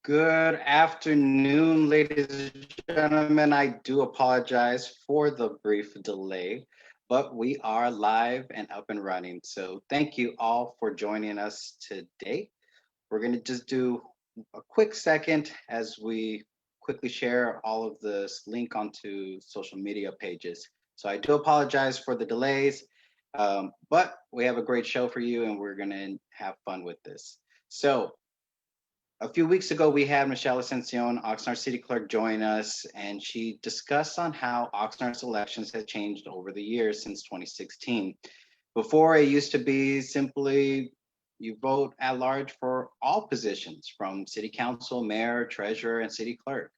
Good afternoon, ladies and gentlemen. I do apologize for the brief delay, but we are live and up and running. So thank you all for joining us today. We're going to just do a quick second as we quickly share all of this link onto social media pages. So I do apologize for the delays, but we have a great show for you and we're going to have fun with this. So a few weeks ago, we had Michelle Ascension, Oxnard City Clerk, join us, and she discussed on how Oxnard's elections had changed over the years since 2016. Before, it used to be simply you vote at large for all positions from city council, mayor, treasurer, and city clerk.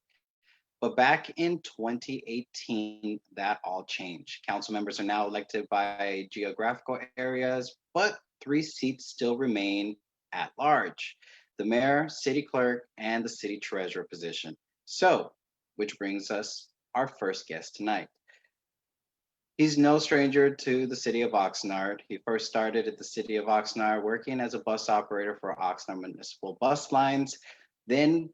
But back in 2018, that all changed. Council members are now elected by geographical areas, but three seats still remain at large: the mayor, city clerk, and the city treasurer position. So, which brings us our first guest tonight. He's no stranger to the city of Oxnard. He first started at the city of Oxnard working as a bus operator for Oxnard Municipal Bus Lines, then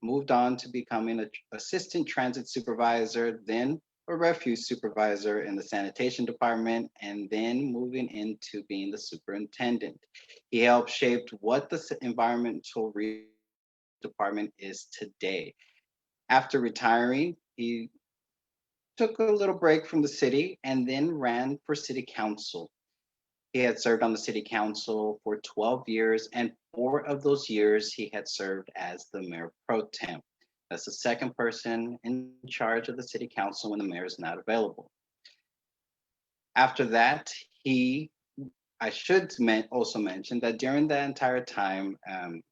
moved on to becoming an assistant transit supervisor, then a refuse supervisor in the sanitation department, and then moving into being the superintendent. He helped shape what the environmental department is today. After retiring, he took a little break from the city and then ran for city council. He had served on the city council for 12 years, and 4 of those years he had served as the mayor pro tem. That's the second person in charge of the city council when the mayor is not available. After that, I should also mention that during that entire time,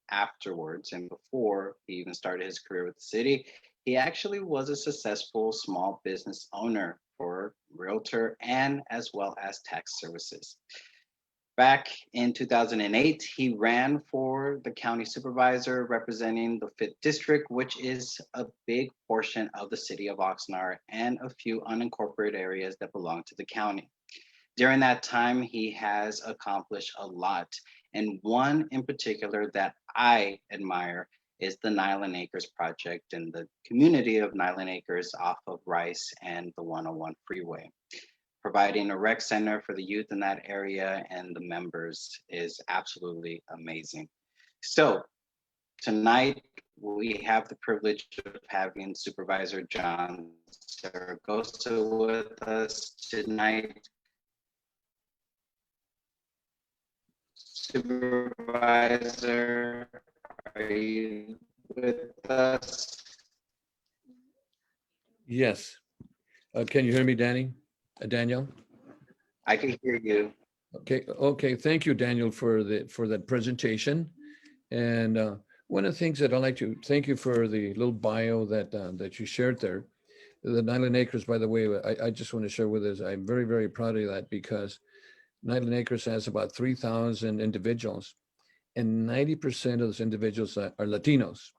afterwards and before he even started his career with the city, he actually was a successful small business owner for realtor and as well as tax services. Back in 2008, he ran for the county supervisor representing the 5th District, which is a big portion of the city of Oxnard and a few unincorporated areas that belong to the county. During that time, he has accomplished a lot. And one in particular that I admire is the Nyland Acres project in the community of Nyland Acres off of Rice and the 101 freeway. Providing a rec center for the youth in that area and the members is absolutely amazing. So tonight, we have the privilege of having Supervisor John Zaragoza with us tonight. Supervisor, are you with us? Yes. Can you hear me, Daniel? I can hear you. Okay. Thank you, Daniel, for that presentation. And one of the things that I'd like to thank you for the little bio that you shared there. The Nyland Acres, by the way, I just want to share with us, I'm very, very proud of that because Nyland Acres has about 3,000 individuals, and 90% of those individuals are Latinos.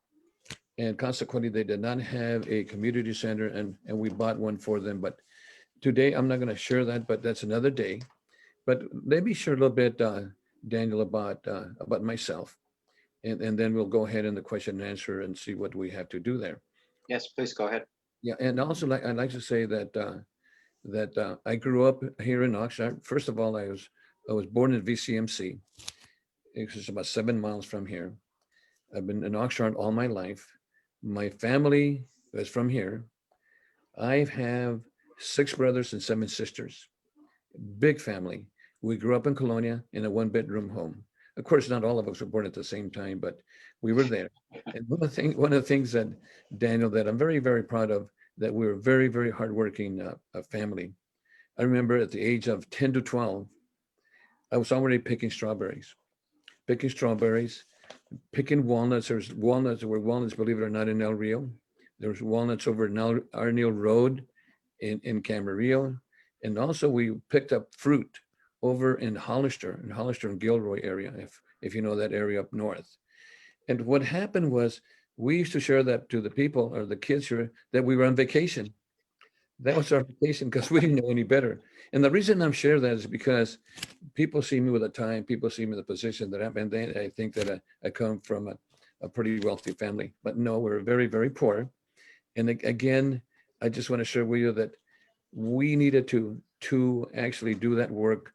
And consequently, they did not have a community center, and we bought one for them. But today, I'm not going to share that, but that's another day. But let me share a little bit, Daniel, about myself, and then we'll go ahead in the question and answer and see what we have to do there. Yes, please go ahead. Yeah, and also I'd like to say that I grew up here in Oxnard. First of all, I was born in VCMC. It's about 7 miles from here. I've been in Oxnard all my life. My family is from here. I have 6 brothers and 7 sisters. Big family. We grew up in Colonia in a 1-bedroom home. Of course, not all of us were born at the same time, but we were there. And one of the things that, Daniel, that I'm very, very proud of, that we were a very, very hardworking family. I remember at the age of 10 to 12, I was already picking strawberries, picking walnuts. There were walnuts, believe it or not, in El Rio. There was walnuts over in Arneal Road in Camarillo. And also we picked up fruit over in Hollister and Gilroy area, if you know that area up north. And what happened was we used to share that to the people or the kids here that we were on vacation. That was our vacation because we didn't know any better. And the reason I'm sharing that is because people see me with the time, people see me in the position that I'm in. I think that I come from a pretty wealthy family. But no, we're very, very poor. And again, I just want to share with you that we needed to actually do that work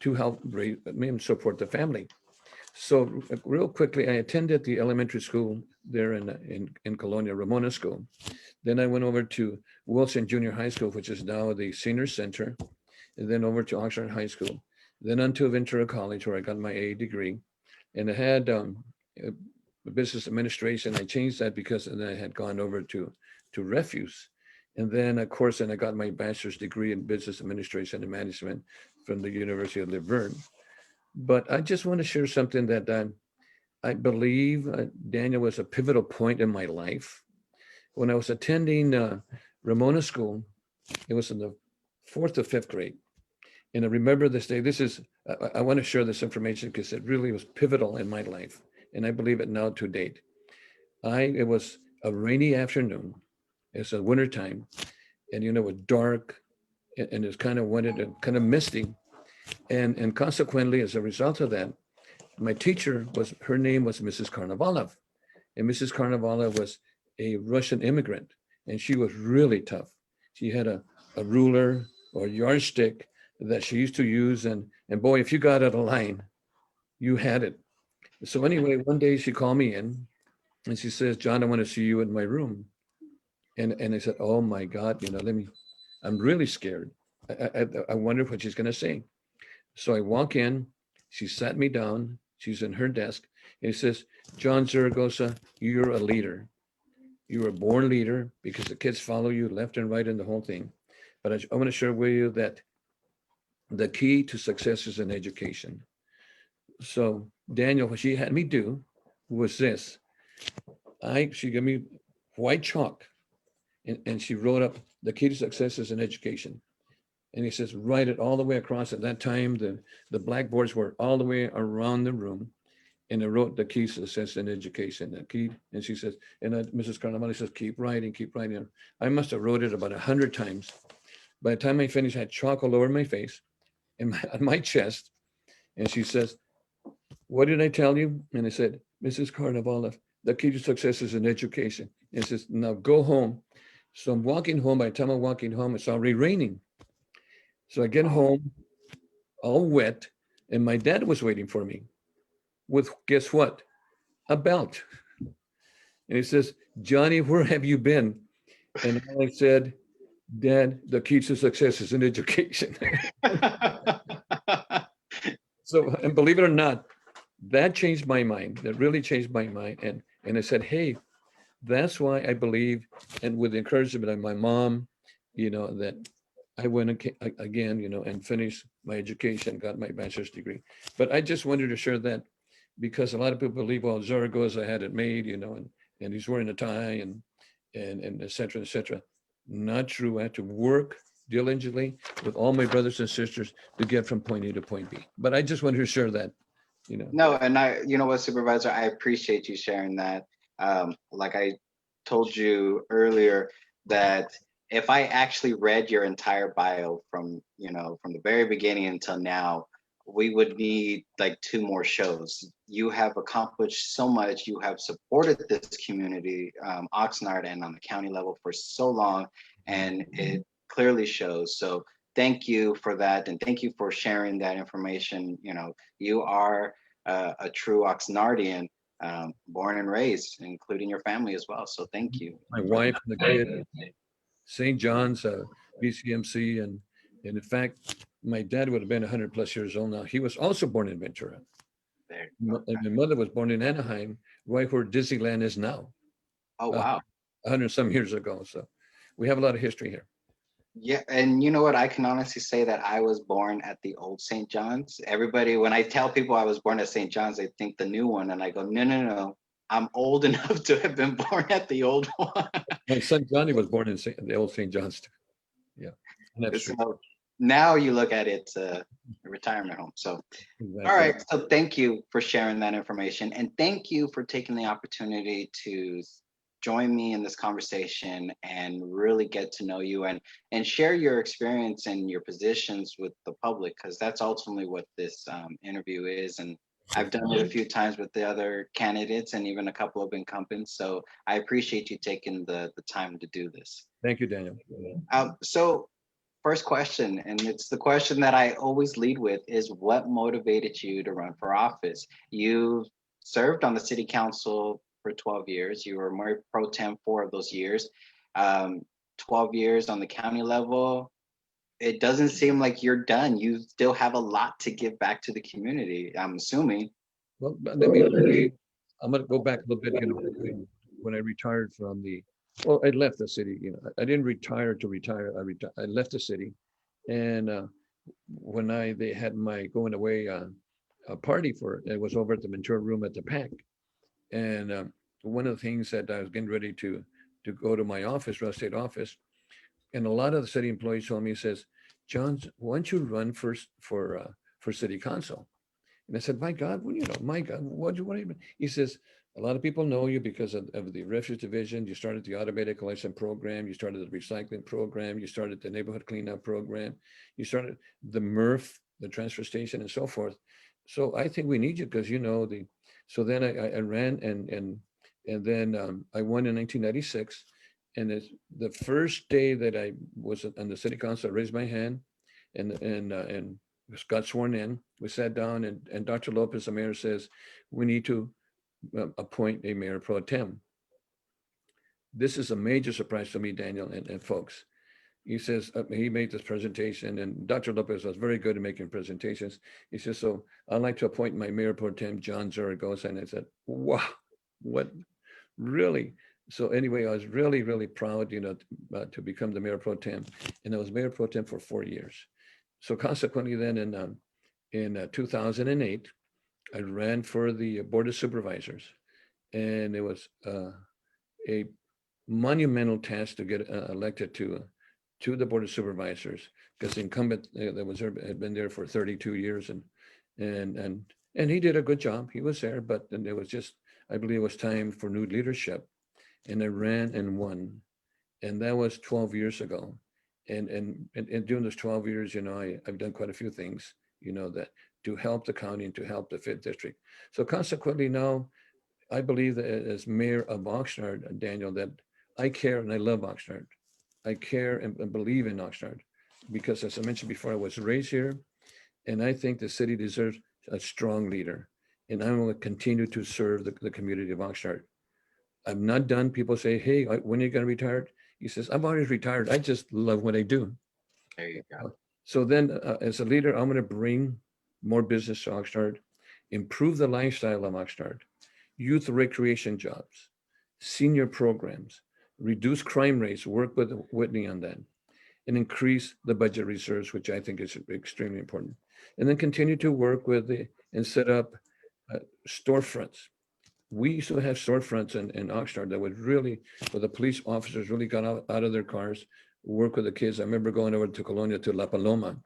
to help support the family. So real quickly, I attended the elementary school there in Colonia, Ramona School. Then I went over to Wilson Junior High School, which is now the senior center, and then over to Oxnard High School, then on to Ventura College, where I got my AA degree. And I had business administration. I changed that because then I had gone over to refuse. And then, of course, I got my bachelor's degree in business administration and management from the University of Laverne. But I just want to share something that I believe, Daniel, was a pivotal point in my life. When I was attending Ramona School, it was in the 4th or 5th grade. And I remember this day. I want to share this information because it really was pivotal in my life. And I believe it now to date. It was a rainy afternoon. It's a winter time. And, it was dark and it's kind of windy and kind of misty. And consequently, as a result of that, my teacher her name was Mrs. Karnavalov. And Mrs. Karnavalov was a Russian immigrant. And she was really tough. She had a ruler or yardstick that she used to use. And boy, if you got out of line, you had it. So anyway, one day she called me in and she says, "John, I want to see you in my room." And I said, "Oh my God, I'm really scared. I wonder what she's going to say." So I walk in, she sat me down, she's in her desk, and it says, "John Zaragoza, you're a leader. You're a born leader because the kids follow you left and right in the whole thing. But I want to share with you that the key to success is in education." So Daniel, what she had me do was this. She gave me white chalk and she wrote up the key to success is in education. And he says, write it all the way across. At that time, the blackboards were all the way around the room. And I wrote the key to success in education. The key, and she says, and Mrs. Carnavale says, keep writing, keep writing. I must have wrote it about 100 times. By the time I finished, I had chalk all over my face and on my chest. And she says, "What did I tell you?" And I said, "Mrs. Carnavale, the key to success is in education." And says, "Now go home." So I'm walking home. By the time I'm walking home, it's already raining. So I get home all wet, and my dad was waiting for me with, guess what? A belt. And he says, "Johnny, where have you been?" And I said, "Dad, the key to success is in education." So, and believe it or not, that changed my mind. That really changed my mind. And I said, hey, that's why I believe, and with the encouragement of my mom, that I went again, and finished my education, got my bachelor's degree. But I just wanted to share that because a lot of people believe, well, Zaragoza had it made, and he's wearing a tie and et cetera, et cetera. Not true. I had to work diligently with all my brothers and sisters to get from point A to point B. But I just wanted to share that, No, and you know what, Supervisor, I appreciate you sharing that. Like I told you earlier, that if I actually read your entire bio from the very beginning until now, we would need like 2 more shows. You have accomplished so much. You have supported this community, Oxnard, and on the county level for so long, and it clearly shows. So thank you for that, and thank you for sharing that information. You are a true Oxnardian, born and raised, including your family as well. So thank you. my wife and the kid, St. John's, BCMC, and in fact, my dad would have been 100 plus years old now. He was also born in Ventura. There. And my mother was born in Anaheim, right where Disneyland is now, Oh, uh, wow. 100 some years ago. So we have a lot of history here. Yeah, and you know what? I can honestly say that I was born at the old St. John's. Everybody, when I tell people I was born at St. John's, they think the new one, and I go, no, no, no. I'm old enough to have been born at the old one. My son Johnny was born in the old St. John's too. Yeah, and that's true. So now you look at it, a retirement home. So, Exactly. all right. So thank you for sharing that information, and thank you for taking the opportunity to join me in this conversation and really get to know you and share your experience and your positions with the public, because that's ultimately what this interview is. And I've done it a few times with the other candidates and even a couple of incumbents. So I appreciate you taking the time to do this. Thank you, Daniel. So first question, and it's the question that I always lead with, is what motivated you to run for office? You served on the city council for 12 years. You were mayor pro tem 4 of those years. Um, 12 years on the county level. It doesn't seem like you're done. You still have a lot to give back to the community, I'm assuming. Well, I'm gonna go back a little bit, when I retired from well, I left the city, I didn't retire to retire. I left the city. And when they had my going away a party it was over at the Ventura Room at the PAC. And one of the things that I was getting ready to go to my office, real estate office, and a lot of the city employees told me, says, John, why don't you run first for city council? And I said, my God, my God, what do you mean? He says, a lot of people know you because of the refuse division. You started the automated collection program. You started the recycling program. You started the neighborhood cleanup program. You started the MRF, the transfer station, and so forth. So I think we need you because so then I ran and then I won in 1996. And it's the first day that I was on the city council, I raised my hand and got sworn in. We sat down and Dr. Lopez, the mayor, says, we need to appoint a mayor pro tem. This is a major surprise to me, Daniel and folks. He says, he made this presentation and Dr. Lopez was very good at making presentations. He says, so I'd like to appoint my mayor pro tem, John Zaragoza. And I said, wow, what really? So anyway, I was really, really proud, to become the mayor pro tem. And I was mayor pro tem for 4 years. So consequently then in 2008, I ran for the Board of Supervisors, and it was a monumental task to get elected to the Board of Supervisors because the incumbent that was there had been there for 32 years, and he did a good job. He was there, but then it was just, I believe it was time for new leadership, and I ran and won, and that was 12 years ago. And during those 12 years, I've done quite a few things, that to help the county and to help the fifth district. So consequently now, I believe that as mayor of Oxnard, Daniel, that I care and I love Oxnard. I care and believe in Oxnard because as I mentioned before, I was raised here and I think the city deserves a strong leader. And I will continue to serve the community of Oxnard. I'm not done. People say, hey, when are you going to retire? He says, I'm already retired. I just love what I do. There you go. So then as a leader, I'm going to bring more business to Oxnard, improve the lifestyle of Oxnard, youth recreation jobs, senior programs, reduce crime rates, work with Whitney on that, and increase the budget reserves, which I think is extremely important. And then continue to work and set up storefronts. We used to have storefronts in Oxnard that would really, where the police officers really got out of their cars, work with the kids. I remember going over to Colonia to La Paloma,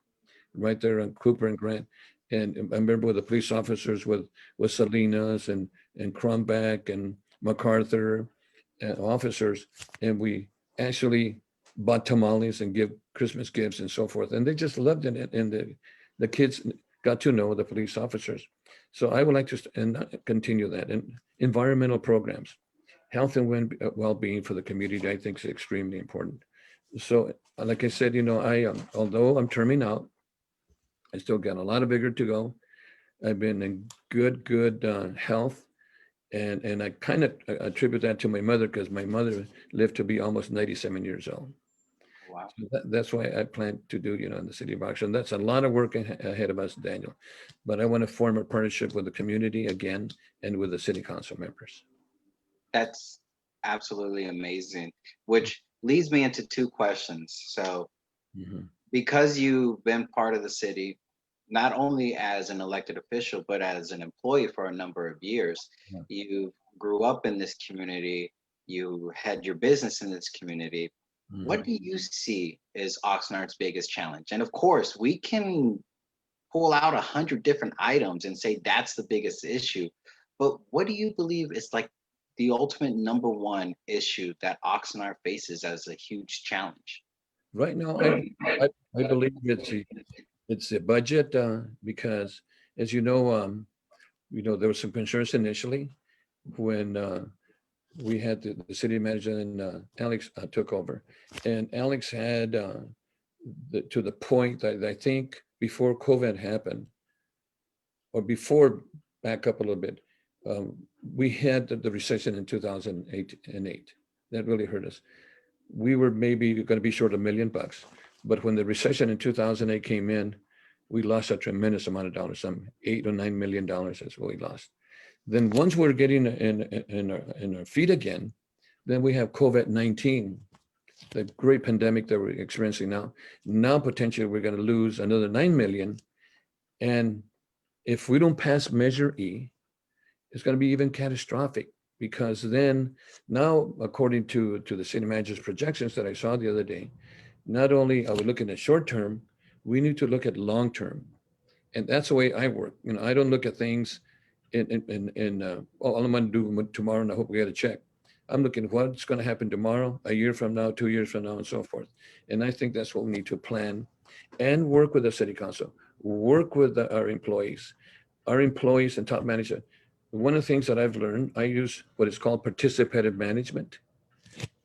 right there on Cooper and Grant. And I remember with the police officers with Salinas and Cromback and MacArthur officers. And we actually bought tamales and give Christmas gifts and so forth. And they just loved it. And the kids got to know the police officers. So I would like to continue that. And environmental programs, health and well-being for the community, I think is extremely important. So like I said, although I'm terming out, I still got a lot of vigor to go. I've been in good health. And I kind of attribute that to my mother because my mother lived to be almost 97 years old. Wow. So that's why I plan to do, in the city of Oxnard. That's a lot of work ahead of us, Daniel. But I want to form a partnership with the community again and with the city council members. That's absolutely amazing, which leads me into two questions. So because you've been part of the city, not only as an elected official, but as an employee for a number of years, Yeah. you grew up in this community, you had your business in this community. What do you see is Oxnard's biggest challenge? And of course, we can pull out 100 different items and say that's the biggest issue. But what do you believe is like the ultimate number one issue that Oxnard faces as a huge challenge? Right now, I believe it's the budget because, as you know, There were some concerns initially when we had the city manager and Alex took over. And Alex had to the point that I think before COVID happened, or before, back up a little bit, we had the recession in 2008 and 8. That really hurt us. We were maybe going to be short $1 million, but when the recession in 2008 came in, we lost a tremendous amount of dollars, some $8 or $9 million is what we lost. Then once we're getting in our feet again, then we have COVID-19, the great pandemic that we're experiencing now. Now potentially we're going to lose another 9 million. And if we don't pass Measure E, it's going to be even catastrophic, because then now, according to the city manager's projections that I saw the other day, not only are we looking at short term, we need to look at long term. And that's the way I work. I don't look at things all I'm going to do tomorrow and I hope we get a check. I'm looking at what's going to happen tomorrow, a year from now, 2 years from now, and so forth. And I think that's what we need to plan and work with the city council, work with our employees and top management. One of the things that I've learned, I use what is called participative management.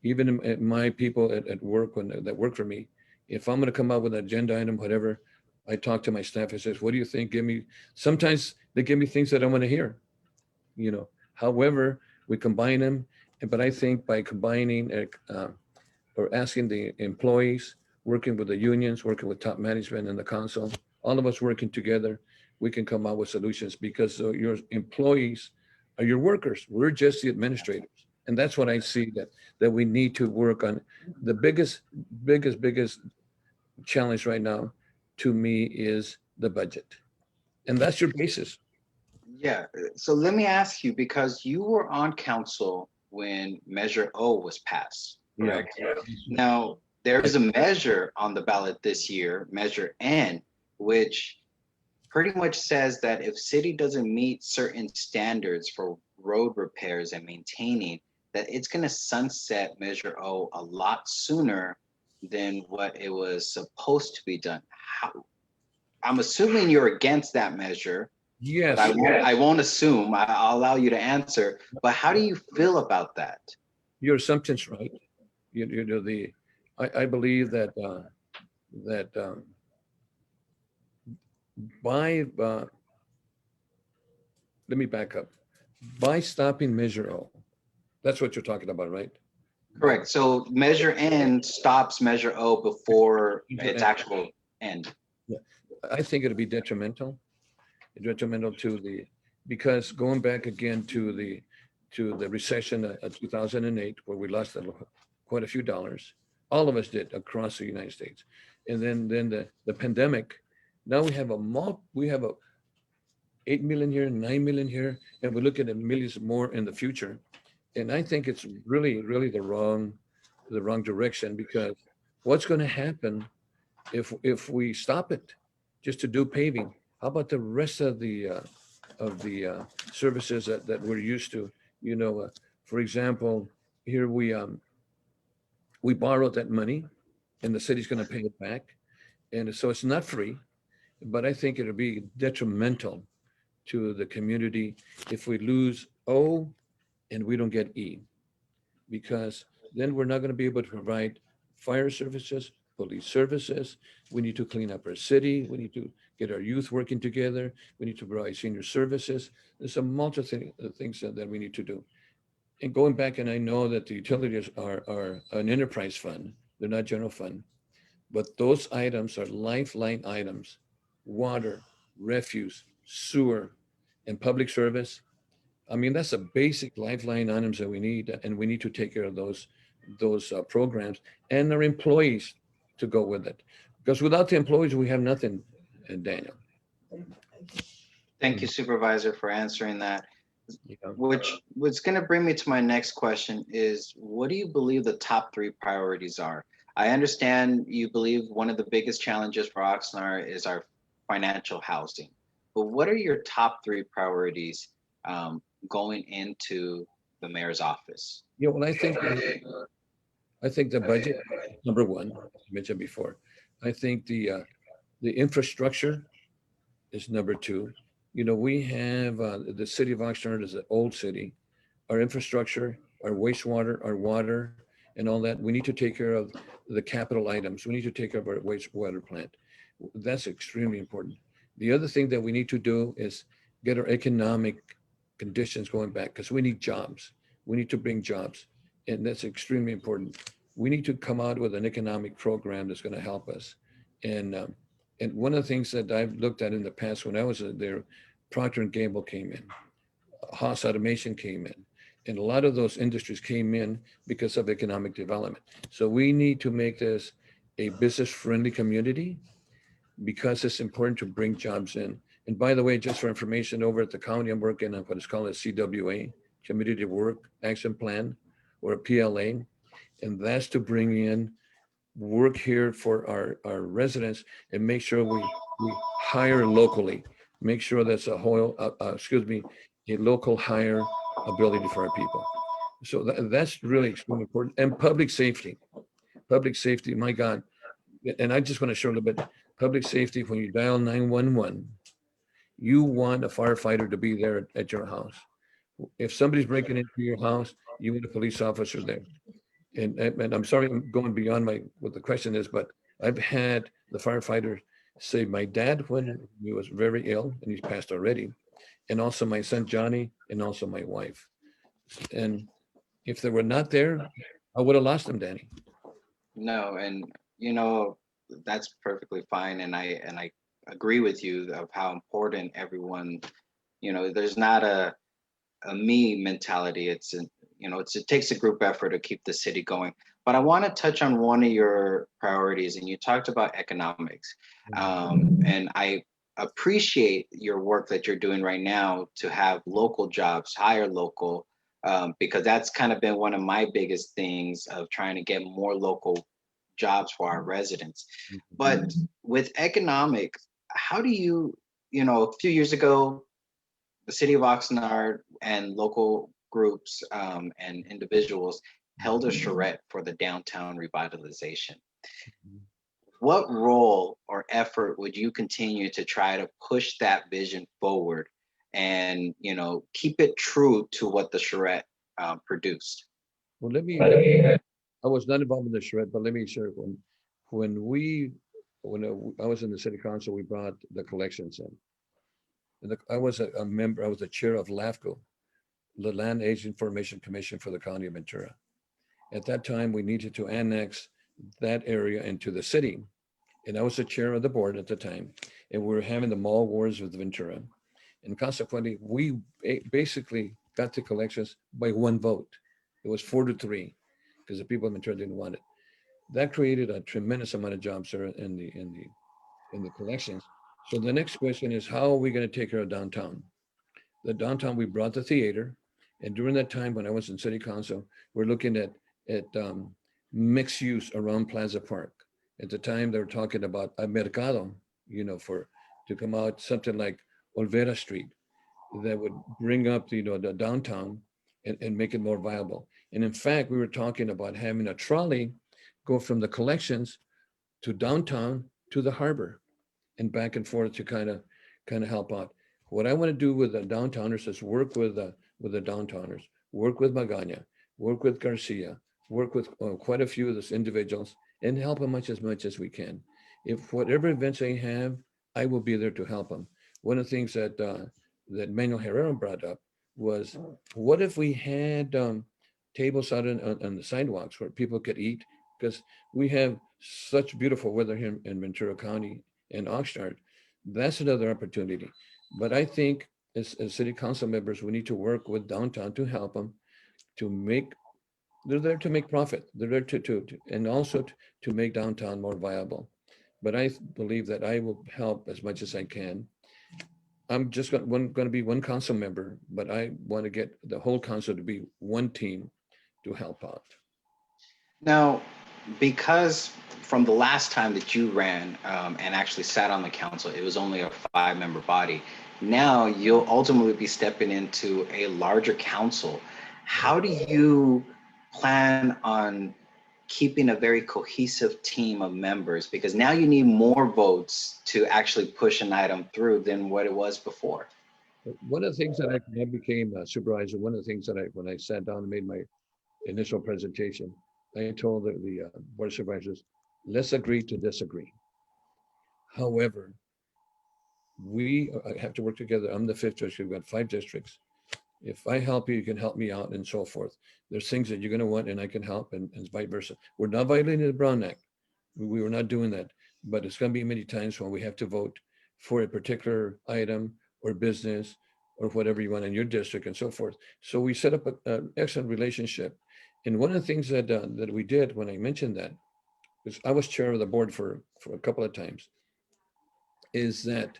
Even my people at work, that work for me, if I'm going to come up with an agenda item, whatever, I talk to my staff and says, what do you think? Sometimes they give me things that I want to hear, However, we combine them. But I think by combining or asking the employees, working with the unions, working with top management and the council, all of us working together, we can come out with solutions, because your employees are your workers. We're just the administrators. And that's what I see that we need to work on. The biggest challenge right now to me is the budget. And that's your basis. Yeah. So let me ask you, because you were on council when Measure O was passed, correct? Yeah. Now, there's a measure on the ballot this year, Measure N, which pretty much says that if city doesn't meet certain standards for road repairs and maintaining, that it's going to sunset Measure O a lot sooner than what it was supposed to be done. I'm assuming you're against that measure. Yes. I won't assume. I'll allow you to answer. But how do you feel about that? Your assumption's right. I believe that by let me back up. By stopping Measure O, that's what you're talking about, right? Correct. So Measure N stops Measure O before its actual end. Yeah. I think it'll be detrimental because going back again to the recession of 2008, where we lost quite a few dollars, all of us did across the United States, and then the pandemic. Now we have a 8 million here, 9 million here, and we're looking at millions more in the future. And I think it's really the wrong direction, because what's going to happen if we stop it just to do paving? How about the rest of the services that we're used to? For example, here we borrowed that money, and the city's going to pay it back, and so it's not free. But I think it'll be detrimental to the community if we lose O and we don't get E, because then we're not going to be able to provide fire services, police services. We need to clean up our city. We need to get our youth working together. We need to provide senior services. There's a multitude of things that we need to do. And going back, and I know that the utilities are an enterprise fund. They're not general fund. But those items are lifeline items: water, refuse, sewer, and public service. I mean, that's a basic lifeline items that we need, and we need to take care of those programs and our employees to go with it. Because without the employees, we have nothing, Daniel. Thank you, Supervisor, for answering that. Yeah. What's going to bring me to my next question is, what do you believe the top 3 priorities are? I understand you believe one of the biggest challenges for Oxnard is our financial housing, but what are your top 3 priorities going into the mayor's office? Yeah, well, I think the budget, number one, as I mentioned before. I think the infrastructure is number 2. You know, we have the city of Oxnard is an old city. Our infrastructure, our wastewater, our water, and all that. We need to take care of the capital items. We need to take care of our wastewater plant. That's extremely important. The other thing that we need to do is get our economic conditions going back because we need jobs. We need to bring jobs, and that's extremely important. We need to come out with an economic program that's going to help us. And and one of the things that I've looked at in the past when I was there, Procter and Gamble came in, Haas Automation came in, and a lot of those industries came in because of economic development. So we need to make this a business-friendly community because it's important to bring jobs in. And by the way, just for information, over at the county, I'm working on what is called a CWA, Community Work Action Plan, or a PLA, and that's to bring in work here for our residents and make sure we hire locally, make sure that's a whole, excuse me, a local hire ability for our people. So that's really extremely important. And public safety, my God. And I just want to share a little bit, public safety, when you dial 911, you want a firefighter to be there at your house. If somebody's breaking into your house, you want a police officer there. And I'm sorry, I'm going beyond my what the question is, but I've had the firefighter save my dad when he was very ill and he's passed already, and also my son Johnny, and also my wife. And if they were not there, I would have lost them, Danny. No, and you know, that's perfectly fine. And I agree with you of how important everyone, there's not a me mentality. It takes a group effort to keep the city going. But I want to touch on one of your priorities, and you talked about economics. And I appreciate your work that you're doing right now to have local jobs, hire local, because that's kind of been one of my biggest things of trying to get more local jobs for our residents. But with economics, how do a few years ago, the city of Oxnard and local groups and individuals held a charrette for the downtown revitalization. What role or effort would you continue to try to push that vision forward and keep it true to what the charrette produced? Well, I was not involved in the shred, but let me share when we, when I was in the city council, we brought the collections in. And I was a member, I was the chair of LAFCO, the Land Age Information Commission for the County of Ventura. At that time, we needed to annex that area into the city. And I was the chair of the board at the time. And we were having the mall wars with Ventura. And consequently, we basically got the collections by one vote. It was 4-3 because the people of Ventura didn't want it. That created a tremendous amount of jobs there in the collections. So the next question is, how are we going to take care of downtown? The downtown, we brought the theater, and during that time when I was in city council, we're looking at mixed use around Plaza Park. At the time, they were talking about a mercado, for to come out something like Olvera Street that would bring up the downtown and make it more viable. And in fact, we were talking about having a trolley go from the collections to downtown to the harbor and back and forth to kind of help out. What I want to do with the downtowners is work with the downtowners, work with Magana, work with Garcia, work with quite a few of those individuals, and help them as much as we can. If whatever events they have, I will be there to help them. One of the things that Manuel Herrera brought up was, what if we had tables out on the sidewalks where people could eat? Because we have such beautiful weather here in Ventura County and Oxnard. That's another opportunity. But I think as city council members, we need to work with downtown to help them to make, they're there to make profit. They're there and also to make downtown more viable. But I believe that I will help as much as I can. I'm just going to be one council member, but I want to get the whole council to be one team to help out. Now, because from the last time that you ran and actually sat on the council, it was only a 5-member body. Now you'll ultimately be stepping into a larger council. How do you plan on keeping a very cohesive team of members? Because now you need more votes to actually push an item through than what it was before. One of the things that when I became a supervisor, one of the things that when I sat down and made my initial presentation, I told the board of supervisors, let's agree to disagree. However, we have to work together. I'm the fifth district. We've got 5 districts. If I help you, you can help me out and so forth. There's things that you're going to want and I can help and vice versa. We're not violating the Brown Act. We were not doing that, but it's going to be many times when we have to vote for a particular item or business or whatever you want in your district and so forth. So we set up an excellent relationship. And one of the things that we did when I mentioned that, because I was chair of the board for a couple of times, is that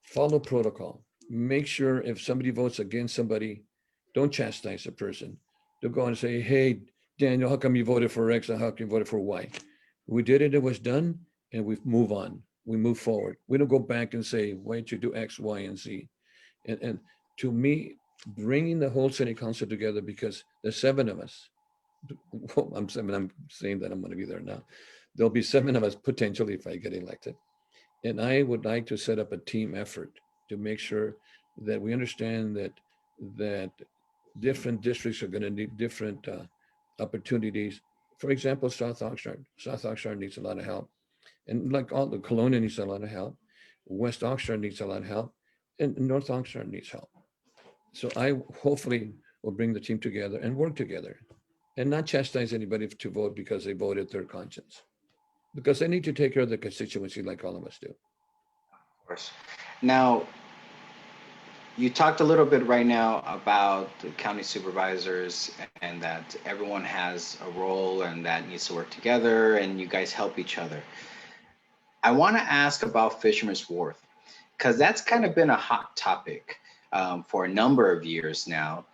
follow protocol. Make sure if somebody votes against somebody, don't chastise the person. Don't go and say, hey, Daniel, how come you voted for X and how come you voted for Y? We did it, it was done, and we move on. We move forward. We don't go back and say, why don't you do X, Y, and Z? And to me, bringing the whole city council together, because there's 7 of us. Well, I'm saying that I'm going to be there now. There'll be 7 of us potentially if I get elected. And I would like to set up a team effort to make sure that we understand that different districts are going to need different opportunities. For example, South Oxnard. South Oxnard needs a lot of help. And like all the Kelowna needs a lot of help. West Oxnard needs a lot of help. And North Oxnard needs help. So I hopefully will bring the team together and work together and not chastise anybody to vote because they voted their conscience. Because they need to take care of the constituency like all of us do. Of course. Now, you talked a little bit right now about the county supervisors and that everyone has a role and that needs to work together and you guys help each other. I want to ask about Fisherman's Wharf because that's kind of been a hot topic for a number of years now.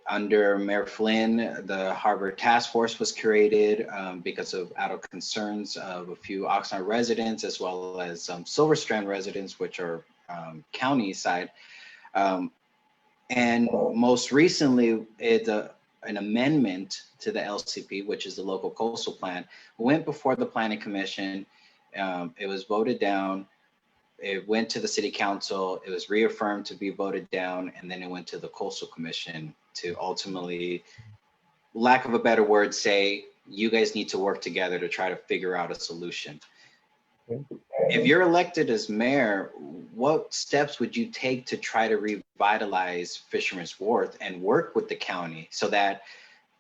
Under Mayor Flynn, the Harbor Task Force was created because of out of concerns of a few Oxnard residents as well as some Silver Strand residents, which are county side. And most recently, an amendment to the LCP, which is the local coastal plan, went before the Planning Commission. It was voted down. It went to the city council. It was reaffirmed to be voted down, and then it went to the coastal commission to ultimately, lack of a better word, say, you guys need to work together to try to figure out a solution. If you're elected as mayor, what steps would you take to try to revitalize Fisherman's Wharf and work with the county so that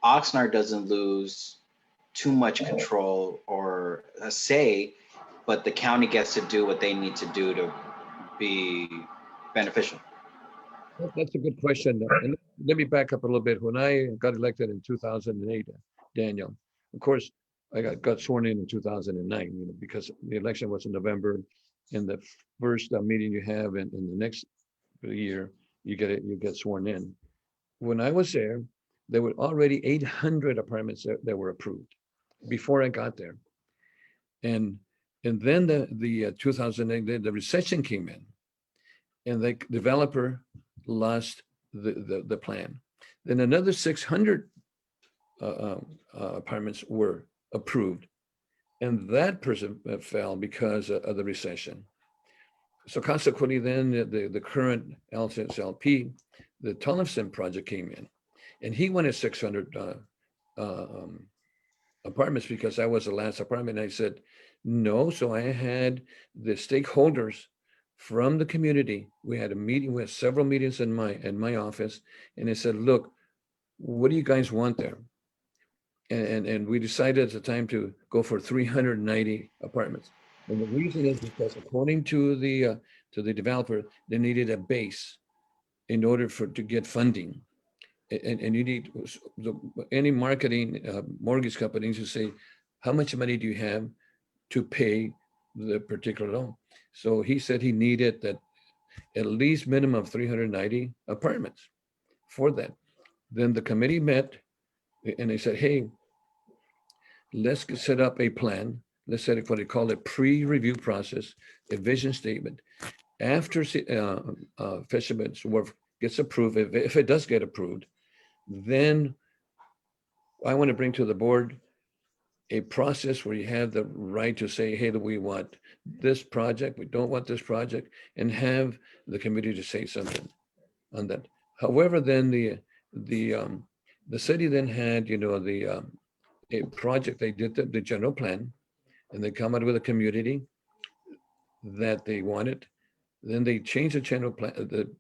Oxnard doesn't lose too much control or a say, but the county gets to do what they need to do to be beneficial? That's a good question. And let me back up a little bit. When I got elected in 2008, Daniel, of course, I got sworn in 2009, because the election was in November. And the first meeting you have in the next year, you get sworn in. When I was there were already 800 apartments that were approved before I got there. And then the 2008, the recession came in, and the developer lost the plan. Then another 600 apartments were approved, and that person fell because of the recession. So consequently, then the current LSLP, the Tolleson project came in, and he wanted 600 apartments because I was the last apartment. And I said, no. So I had the stakeholders from the community. We had a meeting, we had several meetings in my office, and I said, look, what do you guys want there? And we decided at the time to go for 390 apartments. And the reason is because according to the developer, they needed a base in order to get funding. And you need any marketing mortgage companies to say, how much money do you have to pay the particular loan? So he said he needed that at least minimum of 390 apartments for that. Then the committee met and they said, hey, let's set up a plan. Let's set up what they call a pre-review process, a vision statement. After Fisherman's Wharf gets approved, if it does get approved, then I want to bring to the board a process where you have the right to say, hey, we want this project, we don't want this project, and have the committee to say something on that. However, then the the city then had, a project, they did the general plan, and they come out with a community that they wanted. Then they changed the general plan,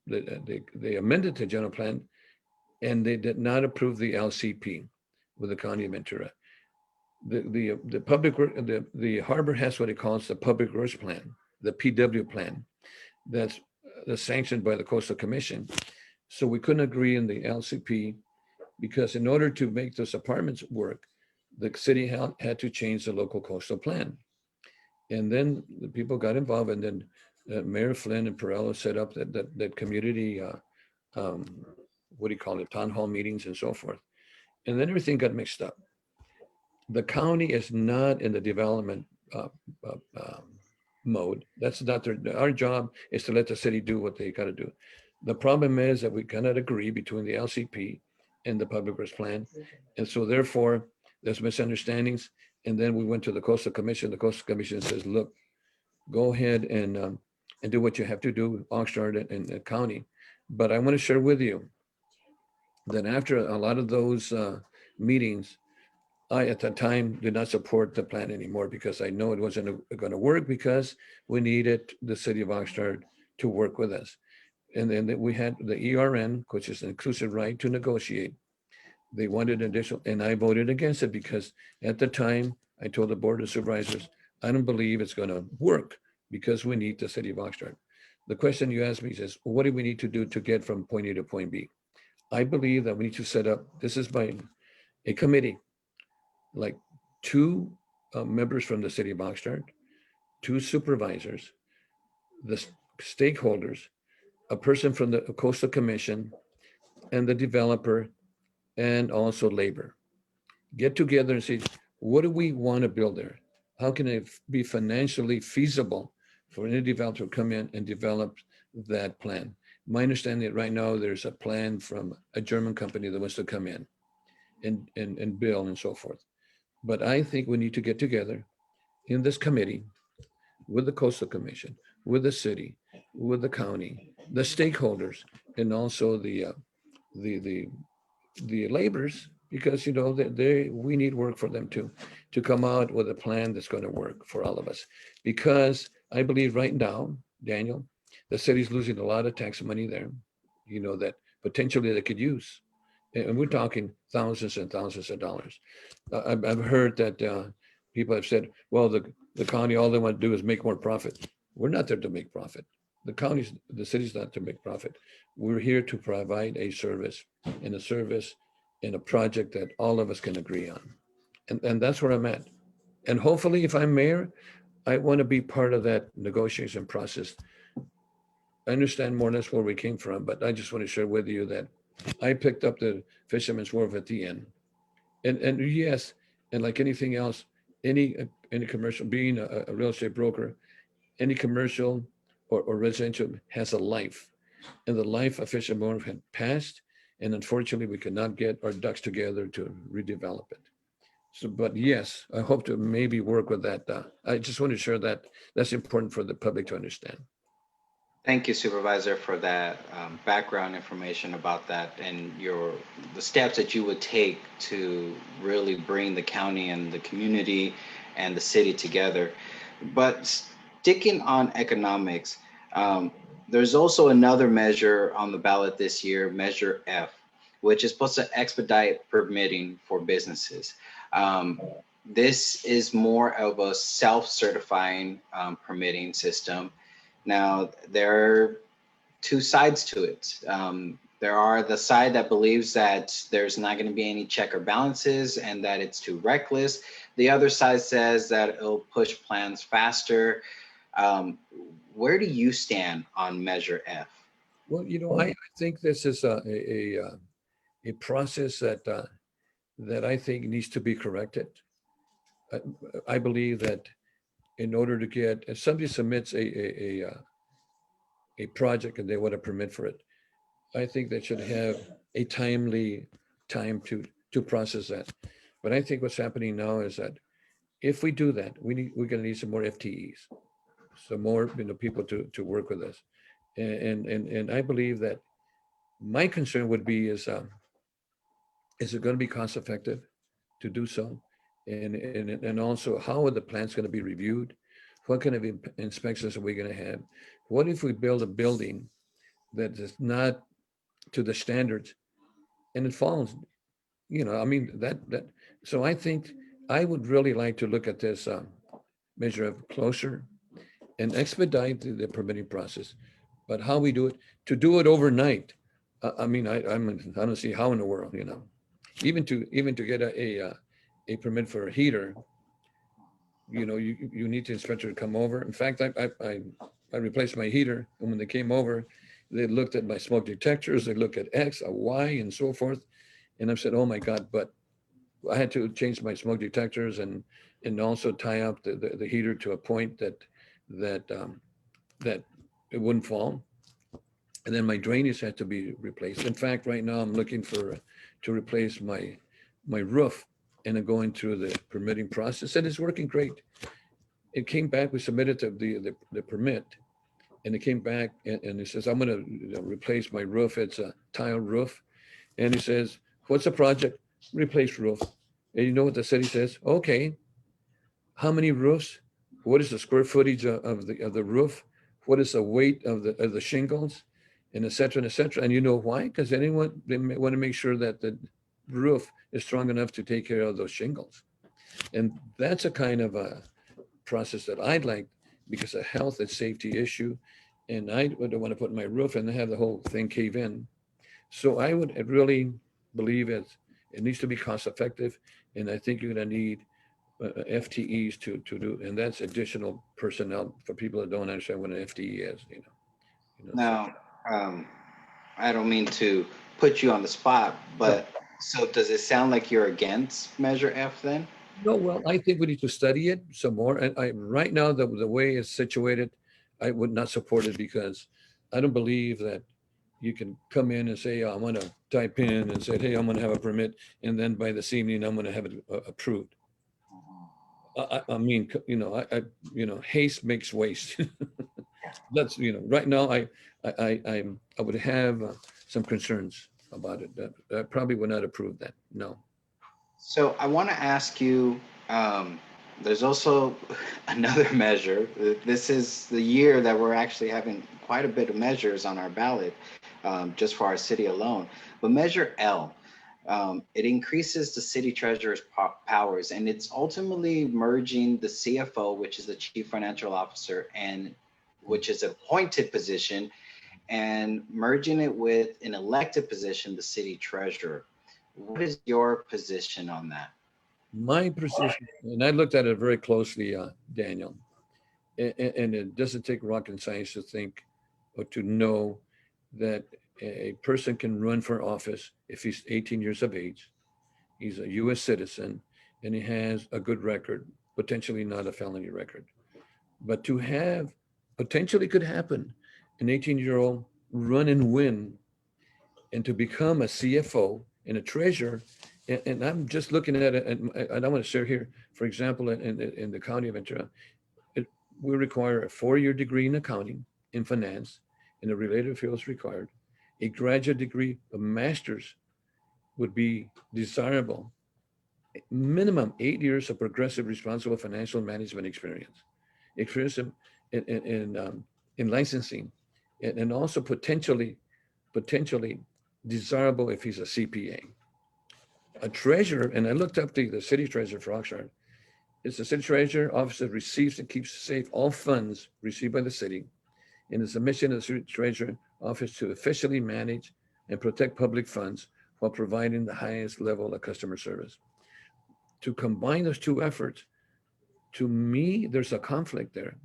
they amended the general plan, and they did not approve the LCP with the county of Ventura. The public work, the harbor has what it calls the public works plan, the PW plan, that's sanctioned by the Coastal Commission. So we couldn't agree in the LCP because in order to make those apartments work, the city had to change the local coastal plan. And then the people got involved, and then Mayor Flynn and Perello set up that community, um, what do you call it, town hall meetings and so forth. And then everything got mixed up. The county is not in the development uh, uh, um, mode. That's not our job is to let the city do what they got to do. The problem is that we cannot agree between the LCP and the public works plan. And so therefore, there's misunderstandings. And then we went to the Coastal Commission. The Coastal Commission says, look, go ahead and do what you have to do, Oxnard and the county. But I want to share with you that after a lot of those meetings, I, at that time, did not support the plan anymore because I know it wasn't going to work because we needed the city of Oxnard to work with us. And then we had the ERN, which is an inclusive right to negotiate. They wanted additional, and I voted against it because at the time, I told the Board of Supervisors, I don't believe it's going to work because we need the city of Oxnard. The question you asked me is, what do we need to do to get from point A to point B? I believe that we need to set up, this is by a committee, like two members from the city of Oxnard, two supervisors, the stakeholders, a person from the Coastal Commission, and the developer, and also labor. Get together and say, what do we want to build there? How can it be financially feasible for any developer to come in and develop that plan? My understanding that right now there's a plan from a German company that wants to come in and build and so forth. But I think we need to get together in this committee with the Coastal Commission, with the city, with the county, the stakeholders, and also the the laborers, because we need work for them too, to come out with a plan that's going to work for all of us. Because I believe right now, Daniel, the city's losing a lot of tax money there, that potentially they could use. And we're talking thousands and thousands of dollars. I've heard that people have said, well, the county, all they want to do is make more profit. We're not there to make profit. The city's not to make profit. We're here to provide a service and a project that all of us can agree on. And that's where I'm at. And hopefully, if I'm mayor, I want to be part of that negotiation process. I understand more or less where we came from, but I just want to share with you that I picked up the Fisherman's Wharf at the end. And yes, and like anything else, any commercial, being a real estate broker, any commercial or residential has a life. And the life of Fisherman's Wharf had passed. And unfortunately, we could not get our ducks together to redevelop it. So, but yes, I hope to maybe work with that. I just want to share that. That's important for the public to understand. Thank you, Supervisor, for that background information about that and the steps that you would take to really bring the county and the community and the city together. But sticking on economics, there's also another measure on the ballot this year, Measure F, which is supposed to expedite permitting for businesses. Um, this is more of a self-certifying permitting system. Now, there are two sides to it. There are the side that believes that there's not going to be any check or balances and that it's too reckless. The other side says that it'll push plans faster. Where do you stand on Measure F? Well, I think this is a process that I think needs to be corrected. I, I believe that in order to get, if somebody submits a project and they want a permit for it, I think they should have a timely time to process that. But I think what's happening now is that if we do that, we're gonna need some more FTEs, some more, people to work with us. And I believe that my concern would be is it gonna be cost effective to do so? And also, how are the plants gonna be reviewed? What kind of inspections are we gonna have? What if we build a building that is not to the standards and it falls, I mean, so I think I would really like to look at this measure of closer and expedite the permitting process. But how we do it, to do it overnight, I mean, I don't see how in the world, even to get a permit for a heater, you need the inspector to come over. In fact, I replaced my heater, and when they came over, they looked at my smoke detectors, they looked at X, a Y, and so forth. And I said, oh my God, but I had to change my smoke detectors and also tie up the heater to a point that it wouldn't fall. And then my drainage had to be replaced. In fact, right now I'm looking to replace my roof, and I'm going through the permitting process, and it's working great. It came back, we submitted the permit, and it came back and it says, I'm gonna replace my roof. It's a tile roof. And he says, what's the project? Replace roof. And you know what the city says? Okay, how many roofs? What is the square footage of the roof? What is the weight of the shingles? And et cetera, and et cetera. And you know why? Because they want to make sure that the roof is strong enough to take care of those shingles. And that's a kind of a process that I'd like, because of health and safety issue. And I don't want to put my roof and have the whole thing cave in. So I would really believe it needs to be cost effective. And I think you're going to need FTEs to do, and that's additional personnel for people that don't understand what an FTE is, so. Now, I don't mean to put you on the spot, but so does it sound like you're against Measure F then? No, well, I think we need to study it some more. And right now, the way it's situated, I would not support it, because I don't believe that you can come in and say, I'm going to type in and say, hey, I'm going to have a permit. And then by this evening, I'm going to have it approved. I mean, haste makes waste. That's, right now, I would have some concerns about it. I probably would not approve that. No. So I want to ask you, there's also another measure. This is the year that we're actually having quite a bit of measures on our ballot, just for our city alone. But Measure L, it increases the city treasurer's powers, and it's ultimately merging the CFO, which is the chief financial officer, and which is an appointed position, and merging it with an elected position, the city treasurer. What is your position on that? My position, and I looked at it very closely, Daniel, and it doesn't take rocket science to think or to know that a person can run for office if he's 18 years of age, he's a U.S. citizen, and he has a good record, potentially not a felony record. But to have, potentially could happen, an 18-year-old run and win, and to become a CFO and a treasurer. And I'm just looking at it, and I want to share here, for example, in the county of Ventura, we require a 4-year degree in accounting, in finance, and a related field is required. A graduate degree, a master's would be desirable. Minimum 8 years of progressive responsible financial management experience in licensing, and also potentially desirable if he's a CPA. A treasurer, and I looked up the city treasurer for Oxnard. It's the city treasurer office that receives and keeps safe all funds received by the city. And it's the mission of the city treasurer office to officially manage and protect public funds while providing the highest level of customer service. To combine those two efforts, to me, there's a conflict there.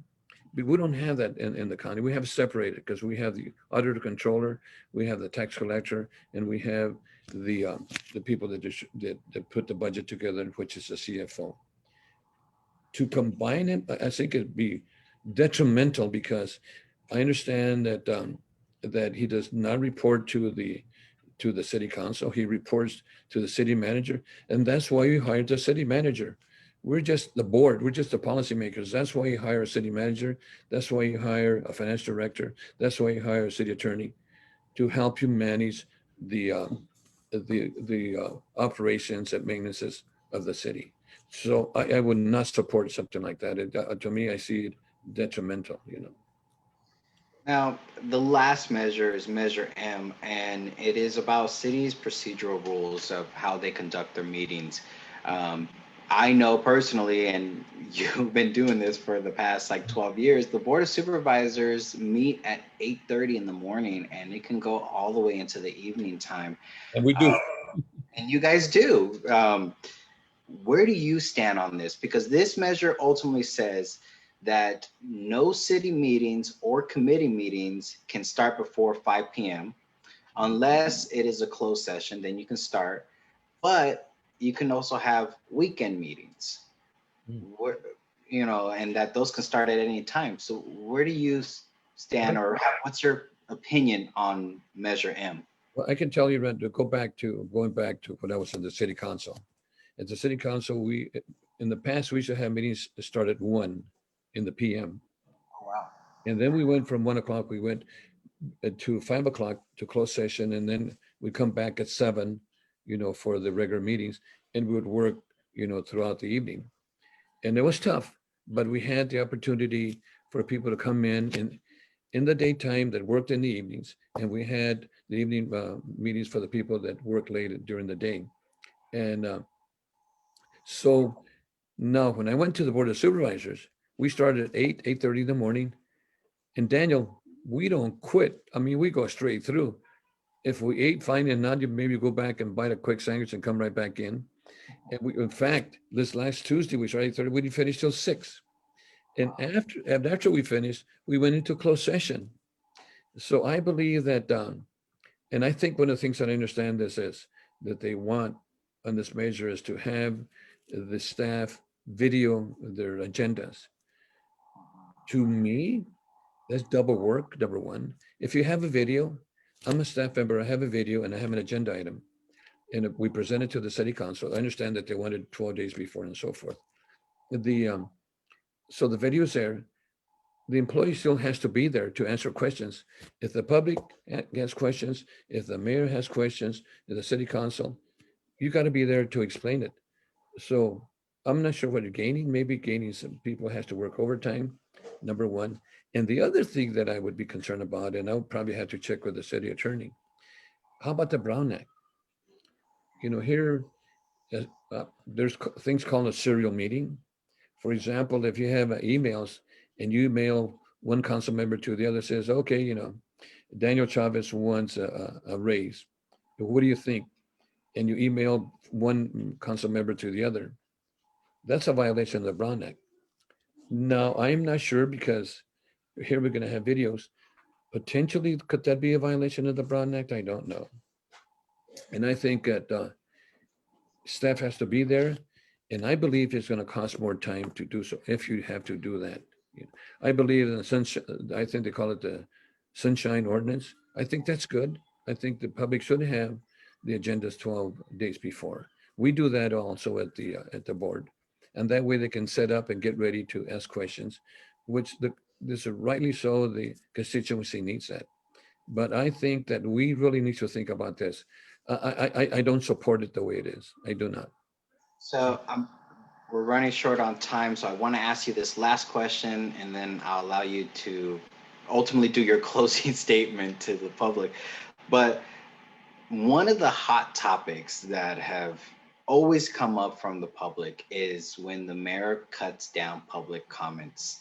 We don't have that in the county. We have separated, because we have the auditor controller, we have the tax collector, and we have the people that put the budget together, which is the CFO. To combine it, I think it'd be detrimental, because I understand that he does not report to the city council. He reports to the city manager, and that's why we hired the city manager. we're just the board, we're just the policymakers. That's why you hire a city manager. That's why you hire a finance director. That's why you hire a city attorney to help you manage the operations and maintenances of the city. So I would not support something like that. To me, I see it detrimental, you know. Now, the last measure is Measure M, and it is about cities' procedural rules of how they conduct their meetings. Um, I know personally, and you've been doing this for the past like 12 years, the Board of Supervisors meet at 8:30 in the morning, and it can go all the way into the evening time. And we Uh, do. and you guys do. Where do you stand on this? Because this measure ultimately says that no city meetings or committee meetings can start before 5 p.m. unless it is a closed session, then you can start. But you can also have weekend meetings, Mm. where, and that those can start at any time. So where do you stand, or what's your opinion on Measure M? Well, I can tell you, Ren, to going back to when I was in the city council. At the city council, in the past, we used to have meetings start at 1 in the PM. Oh, wow. And then we went from 1 o'clock, we went to 5 o'clock to close session. And then we come back at 7, for the regular meetings. And we would work, throughout the evening. And it was tough, but we had the opportunity for people to come in the daytime that worked in the evenings. And we had the evening meetings for the people that worked late during the day. And so now when I went to the Board of Supervisors, we started at 8:30 in the morning. And Daniel, we don't quit. I mean, we go straight through. If we ate, fine, and not, you maybe go back and bite a quick sandwich and come right back in. And in fact, this last Tuesday, we started 8:30, we didn't finish till 6. And after we finished, we went into closed session. So I believe that, and I think one of the things that I understand this is that they want on this measure is to have the staff video their agendas. To me, that's double work, number one. If you have a video, I'm a staff member, I have a video and I have an agenda item. And if we present it to the city council, I understand that they wanted 12 days before and so forth. So the video is there. The employee still has to be there to answer questions. If the public has questions, if the mayor has questions, if the city council, you got to be there to explain it. So I'm not sure what you're gaining. Maybe gaining some people has to work overtime, number one. And the other thing that I would be concerned about, and I'll probably have to check with the city attorney, how about the Brown Act? Here, uh, there's things called a serial meeting. For example, if you have emails and you mail one council member to the other, says, okay, Daniel Chavez wants a raise. What do you think? And you email one council member to the other. That's a violation of the Brown Act. Now, I'm not sure because here we're going to have videos. Potentially, could that be a violation of the Brown Act? I don't know. And I think that staff has to be there. And I believe it's going to cost more time to do so if you have to do that. I believe in the sunshine, I think they call it the sunshine ordinance. I think that's good. I think the public should have the agendas 12 days before. We do that also at the board. And that way they can set up and get ready to ask questions, which this is rightly so, the constituency needs that. But I think that we really need to think about this. I don't support it the way it is. I do not. So we're running short on time, so I want to ask you this last question, and then I'll allow you to ultimately do your closing statement to the public. But one of the hot topics that have always come up from the public is when the mayor cuts down public comments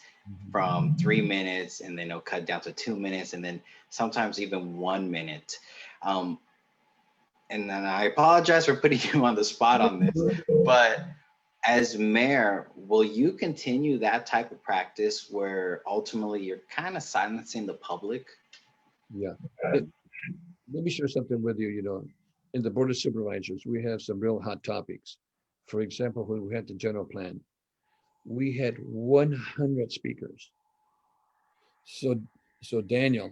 from 3 minutes, and then they'll cut down to 2 minutes, and then sometimes even 1 minute. Um, and then I apologize for putting you on the spot on this, but as mayor, will you continue that type of practice where ultimately you're kind of silencing the public? Yeah. Let me share something with you. In the Board of Supervisors, we have some real hot topics. For example, when we had the general plan, we had 100 speakers. So Daniel,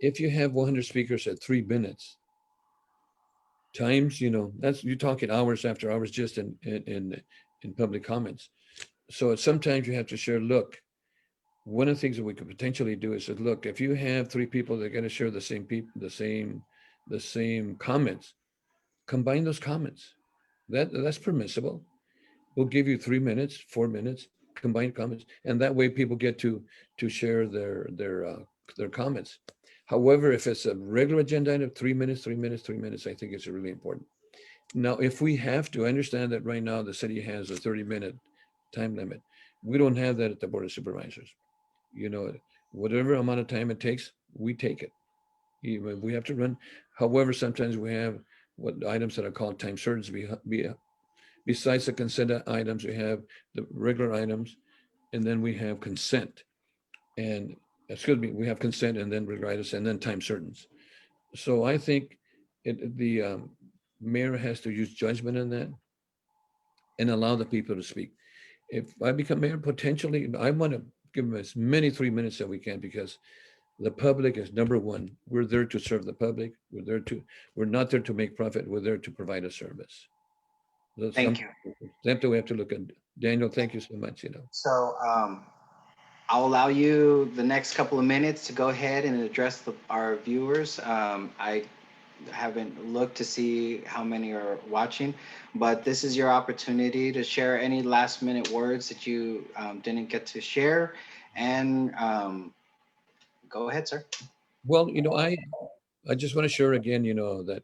if you have 100 speakers at 3 minutes, times, that's you're talking hours after hours just in in public comments. So sometimes you have to share, look, one of the things that we could potentially do is that, look, if you have three people that are going to share the same people, the same comments, combine those comments. That's permissible. We'll give you 3 minutes, 4 minutes, combined comments, and that way people get to share their comments. However, if it's a regular agenda item, 3 minutes, 3 minutes, 3 minutes, I think it's really important. Now, if we have to, I understand that right now the city has a 30-minute time limit. We don't have that at the Board of Supervisors. You know, whatever amount of time it takes, we take it. We have to run. However, sometimes we have what items that are called time certain. Besides the consent items, we have the regular items, and then we have consent. And excuse me, we have consent and then regular items and then time certains. So I think the mayor has to use judgment in that and allow the people to speak. If I become mayor, potentially, I want to give them as many 3 minutes that we can because the public is number one. We're there to serve the public. We're not there to make profit. We're there to provide a service. That's Thank you. something we have to look at. Daniel, thank you so much. So I'll allow you the next couple of minutes to go ahead and address our viewers. I haven't looked to see how many are watching, but this is your opportunity to share any last minute words that you didn't get to share. And go ahead, sir. Well, I just want to share again, that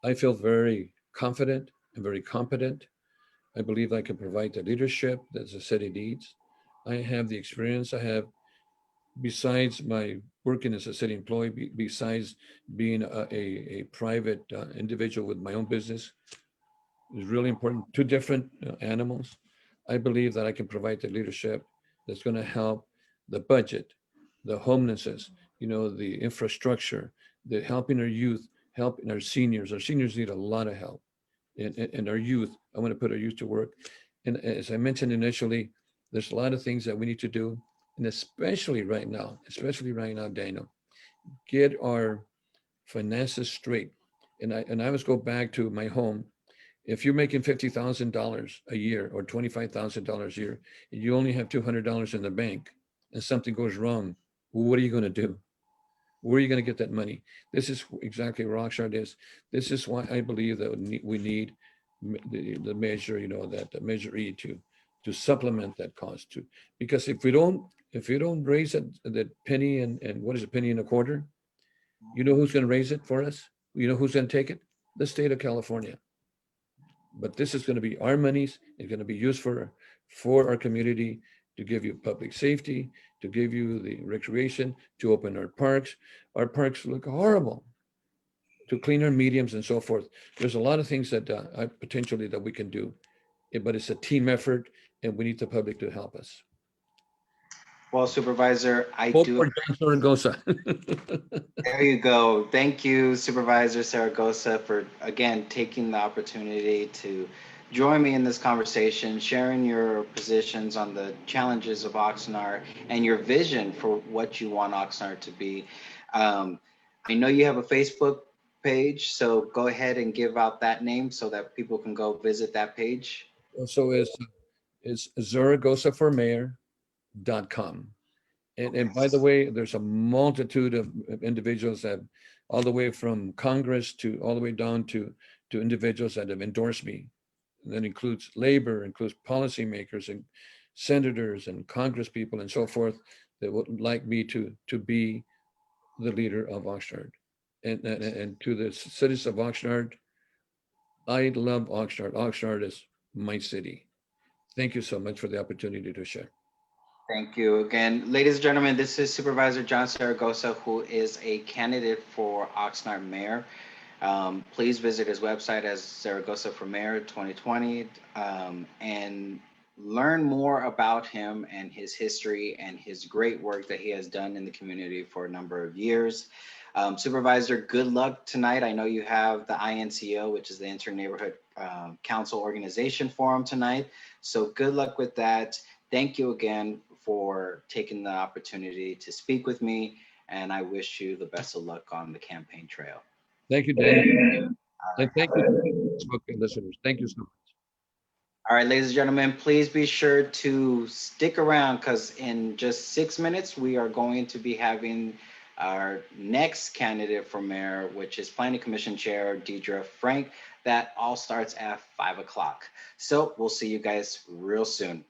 I feel very confident and very competent. I believe I can provide the leadership that the city needs. I have the experience. I have, besides my working as a city employee, besides being a private individual with my own business, is really important. Two different animals. I believe that I can provide the leadership that's going to help the budget, the homelessness, the infrastructure, the helping our youth, helping our seniors. Our seniors need a lot of help, and our youth. I want to put our youth to work. And as I mentioned initially, there's a lot of things that we need to do, and especially right now, Daniel, get our finances straight. And I always go back to my home. If you're making $50,000 a year or $25,000 a year, and you only have $200 in the bank, and something goes wrong, what are you going to do? Where are you going to get that money? This is exactly where Oxnard is. This is why I believe that we need the measure, that measure E to supplement that cost too. Because if we don't raise that penny and what is it, penny and a quarter, you know who's going to raise it for us? You know who's going to take it? The state of California. But this is going to be our monies. It's going to be used for our community, to give you public safety, to give you the recreation, to open our parks. Our parks look horrible. To clean our mediums and so forth. There's a lot of things that potentially that we can do, but it's a team effort, and we need the public to help us. Well, Supervisor, I Vote do. for John Zaragoza. There you go. Thank you, Supervisor Zaragoza, for again taking the opportunity to join me in this conversation, sharing your positions on the challenges of Oxnard and your vision for what you want Oxnard to be. I know you have a Facebook page, so go ahead and give out that name so that people can go visit that page. So it's zaragozaformayor.com. And by the way, there's a multitude of individuals that, all the way from Congress to all the way down to individuals that have endorsed me. And that includes labor, includes policymakers and senators and Congress people and so forth that would like me to be the leader of Oxnard. And to the citizens of Oxnard, I love Oxnard. Oxnard is my city. Thank you so much for the opportunity to share. Thank you again. Ladies and gentlemen, this is Supervisor John Zaragoza, who is a candidate for Oxnard Mayor. Please visit his website as Zaragoza for Mayor 2020 and learn more about him and his history and his great work that he has done in the community for a number of years. Supervisor, good luck tonight. I know you have the INCO, which is the Inter Neighborhood Council Organization Forum tonight. So good luck with that. Thank you again for taking the opportunity to speak with me, and I wish you the best of luck on the campaign trail. Thank you, Dan. And thank you to Facebook listeners. Thank you so much. All right, ladies and gentlemen, please be sure to stick around because in just 6 minutes, we are going to be having our next candidate for mayor, which is Planning Commission Chair Deidre Frank. That all starts at 5 o'clock. So we'll see you guys real soon.